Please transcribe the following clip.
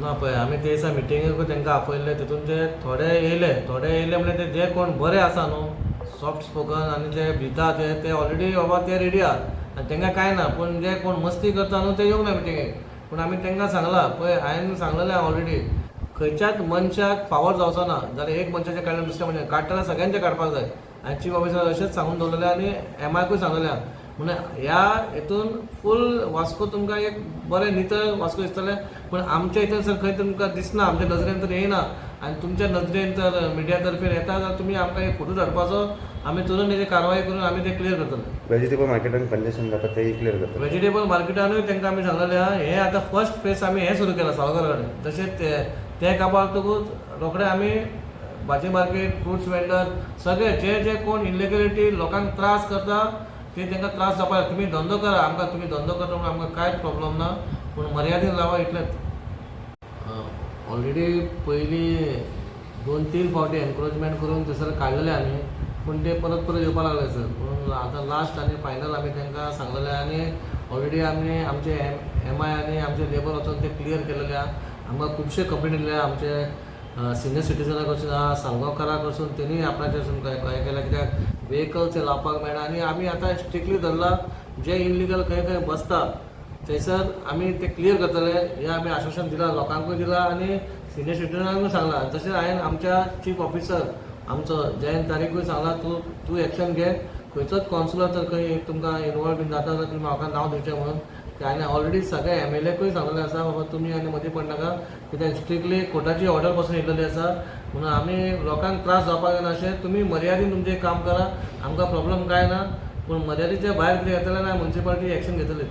ना पळय आमी ते दिसा मिटिंगेक तांकां आपयल्ले तितून ते थोडे येयले म्हणजे ते जे कोण बरे आसा न्हू सॉफ्ट स्पोकन आनी जे भिता ते ऑलरेडी बाबा ते रेडी आहात आनी तांकां कांय ना पूण जे कोण मस्ती करता न्हू ते येवंक ना मिटिंगेक पूण आमी तांकां सांगलां पळय हांवें सांगलेलें ऑलरेडी खंयच्याच मनशाक फावोर जावचो ना जाल्यार एक मनशाचें काडलें दुसऱ्या मनशाचें काडटना सगळ्यांचें काडपाक जाय आनी चीफ ऑफिसर अशेंच सांगून दवरलेलें आनी एमायकूय सांगलेलें म्हणून ह्या हितून फूल वास्को तुमकां एक बरें नितळ वास्को दिसतलें पूण आमच्या हितून सर खंय तुमकां दिसना आमच्या नजरेन तर येयना आनी तुमच्या नजरेन तर मिडिया तर्फे येता जाल्यार तुमी आमकां एक फोटो धाडपाचो आमी तुरंत तेजी कारवाय करून आमी ते क्लियर करतले वेजिटेबल मार्केटान कंजेशन जाता तेय क्लियर करता वेजिटेबल मार्केटानूय तांकां आमी सांगलेलें आहा हें आतां फर्स्ट फेस आमी हें सुरू केलां सावकार कडेन तशेंच ते काबारतकूच रोखडे आमी भाजी मार्केट फ्रुट्स वेंडर सगळे जे कोण इलिगलिटी लोकांक त्रास करता ते तांकां त्रास जावपाक तुमी धंदो करा आमकां तुमी धंदो करता म्हणून आमकां कांयच प्रॉब्लम ना पूण मर्यादीन रावा इतलेंच ऑलरेडी पयलीं 2-3 फावटी एनक्रोचमेंट करून थंयसर काडलेले आमी पूण ते परत येवपाक लागले सर पूण आतां लास्ट आनी फायनल आमी तांकां सांगलेलें आनी ऑलरेडी आमी आमचे MI आनी आमचे लेबर वचून ते क्लियर केलेले आहा आमकां खुबशे कंप्लेन येयले आमचे सिनियर सिटीजना कडसून आहा साळगांवकारा कडसून तेणी आपणाचेर हें केल्या कित्याक व्हेकल्स लावपाक मेळना आनी आमी आतां स्ट्रिक्टली धरला जे इलिगल खंय बसता थंयसर आमी ते क्लियर करतले हें आमी आश्वासन दिलां लोकांकूय दिलां आनी सिनियर सिटीजनांकूय सांगलां तशेंच हांवें आमच्या चीफ ऑफिसर आमचो जयंत तारीकूय सांगलां तूं एक्शन घे खंयचोच कावन्सिलर जर खंय तुमकां इनवॉल्व बीन जाता जाल्यार तुमी म्हाका नांव दिवचें म्हणून हांवें ऑलरेडी सगळे MLAकूय सांगलेलें आसा बाबा तुमी आनी मदीं पडनाका कित्याक स्ट्रिक्टली कोर्टाची ऑर्डर पासून येयलेली आसा म्हणून आमी लोकांक त्रास जावपाक जायना अशें तुमी मर्यादीन तुमचें काम करा आमकां प्रॉब्लम कांय ना पूण मर्यादेच्या भायर कितें येतलें ना म्युन्सिपालिटी एक्शन घेतलीच